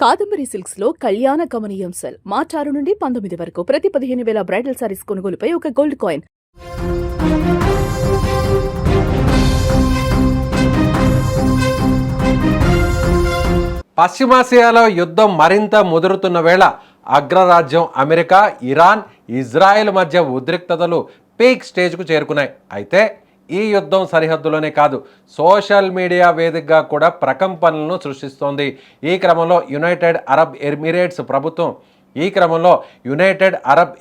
Kadambari silks లో కళ్యాణ గమనీయం cell మార్చి 6 నుండి 19 వరకు ప్రతి 15,000 బ్రైడల్ సారీస్ కొనుగోలుపై ఒక గోల్డ్ కాయిన్. పశ్చిమాసియాలో యుద్ధం మరింత ముదురుతున్న వేళ అగ్రరాజ్యం అమెరికా, ఇరాన్, ఇజ్రాయెల్ మధ్య ఉద్రిక్తతలు పీక్ స్టేజ్కు చేరుకున్నాయి. అయితే ఈ యుద్ధం సరిహద్దులోనే కాదు, సోషల్ మీడియా వేదికగా కూడా ప్రకంపనలను సృష్టిస్తోంది. ఈ క్రమంలో యునైటెడ్ అరబ్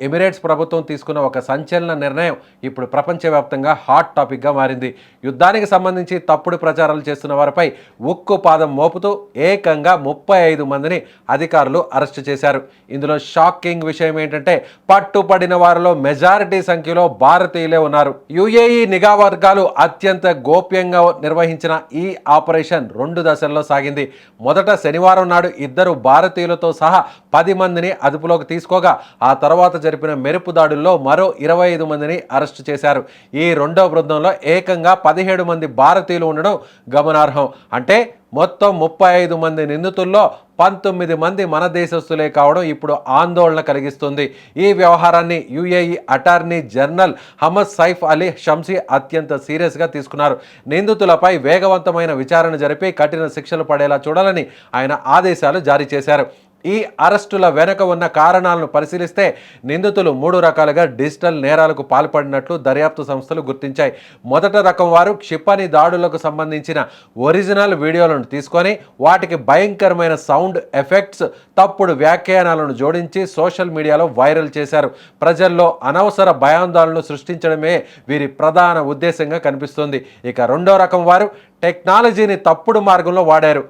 ఎమిరేట్స్ ప్రభుత్వం తీసుకున్న ఒక సంచలన నిర్ణయం ఇప్పుడు ప్రపంచవ్యాప్తంగా హాట్ టాపిక్గా మారింది. యుద్ధానికి సంబంధించి తప్పుడు ప్రచారాలు చేస్తున్న వారిపై ఉక్కు పాదం మోపుతూ ఏకంగా 35 మందిని అధికారులు అరెస్టు చేశారు. ఇందులో షాకింగ్ విషయం ఏంటంటే పట్టుపడిన వారిలో మెజారిటీ సంఖ్యలో భారతీయులే ఉన్నారు. యుఏఈ నిఘా వర్గాలు అత్యంత గోప్యంగా నిర్వహించిన ఈ ఆపరేషన్ 2 దశల్లో సాగింది. మొదట శనివారం నాడు 2 భారతీయులతో సహా 10 మందిని అదుపులోకి తీసుకోగా ఆ తర్వాత జరిపిన మెరుపు దాడుల్లో మరో 25 మందిని అరెస్టు చేశారు. ఈ రెండో బృందంలో ఏకంగా 17 మంది భారతీయులు ఉండడం గమనార్హం. అంటే మొత్తం 35 మంది నిందితుల్లో 19 మంది మన దేశస్తులే కావడం ఇప్పుడు ఆందోళన కలిగిస్తుంది. ఈ వ్యవహారాన్ని UAE attorney general Hamad Saif Ali Shamsi అత్యంత సీరియస్గా తీసుకున్నారు. నిందితులపై వేగవంతమైన విచారణ జరిపి కఠిన శిక్షలు పడేలా చూడాలని ఆయన ఆదేశాలు జారీ చేశారు. ఈ అరెస్టుల వెనుక ఉన్న కారణాలను పరిశీలిస్తే నిందితులు 3 రకాలుగా డిజిటల్ నేరాలకు పాల్పడినట్లు దర్యాప్తు సంస్థలు గుర్తించాయి. మొదట రకం వారు క్షిపణి దాడులకు సంబంధించిన ఒరిజినల్ వీడియోలను తీసుకొని వాటికి భయంకరమైన సౌండ్ ఎఫెక్ట్స్, తప్పుడు వ్యాఖ్యానాలను జోడించి సోషల్ మీడియాలో వైరల్ చేశారు. ప్రజల్లో అనవసర భయాందోళనలు సృష్టించడమే వీరి ప్రధాన ఉద్దేశంగా కనిపిస్తుంది. ఇక రెండో రకం వారు టెక్నాలజీని తప్పుడు మార్గంలో వాడారు.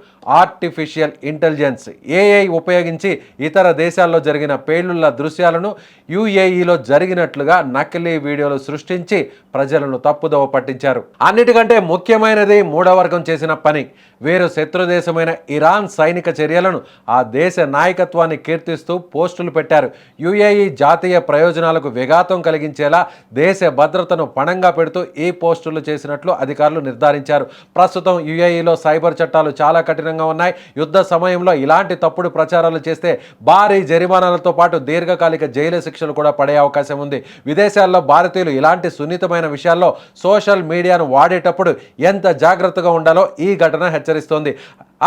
ఆర్టిఫిషియల్ ఇంటెలిజెన్స్ ఏఐ ఉపయోగించి ఇతర దేశాల్లో జరిగిన పేలుళ్ల దృశ్యాలను యుఏఈలో జరిగినట్లుగా నకిలీ వీడియోలు సృష్టించి ప్రజలను తప్పుదోవ పట్టించారు. అన్నిటికంటే ముఖ్యమైనది 3వ వర్గం చేసిన పని. వీరు శత్రుదేశమైన ఇరాన్ సైనిక చర్యలను, ఆ దేశ నాయకత్వాన్ని కీర్తిస్తూ పోస్టులు పెట్టారు. యుఏఈ జాతీయ ప్రయోజనాలకు విఘాతం కలిగించేలా దేశ భద్రతను పణంగా పెడుతూ ఈ పోస్టులు చేసినట్లు అధికారులు నిర్ధారించారు. ప్రస్తుతం యుఏఈలో సైబర్ చట్టాలు చాలా కఠినంగా ఉన్నాయి. యుద్ధ సమయంలో ఇలాంటి తప్పుడు ప్రచారాలు చేస్తే భారీ జరిమానాలతో పాటు దీర్ఘకాలిక జైలు శిక్షలు కూడా పడే అవకాశం ఉంది. విదేశాల్లో భారతీయులు ఇలాంటి సున్నితమైన విషయాల్లో సోషల్ మీడియాను వాడేటప్పుడు ఎంత జాగ్రత్తగా ఉండాలో ఈ ఘటన హెచ్చరిస్తోంది.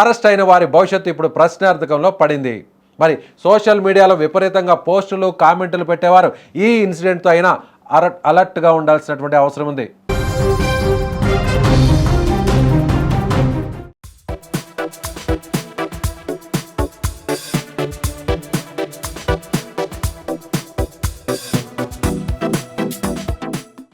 అరెస్ట్ అయిన వారి భవిష్యత్తు ఇప్పుడు ప్రశ్నార్థకంలో పడింది. మరి సోషల్ మీడియాలో విపరీతంగా పోస్టులు, కామెంటులు పెట్టేవారు ఈ ఇన్సిడెంట్తో అయినా అలర్ట్గా ఉండాల్సినటువంటి అవసరం ఉంది.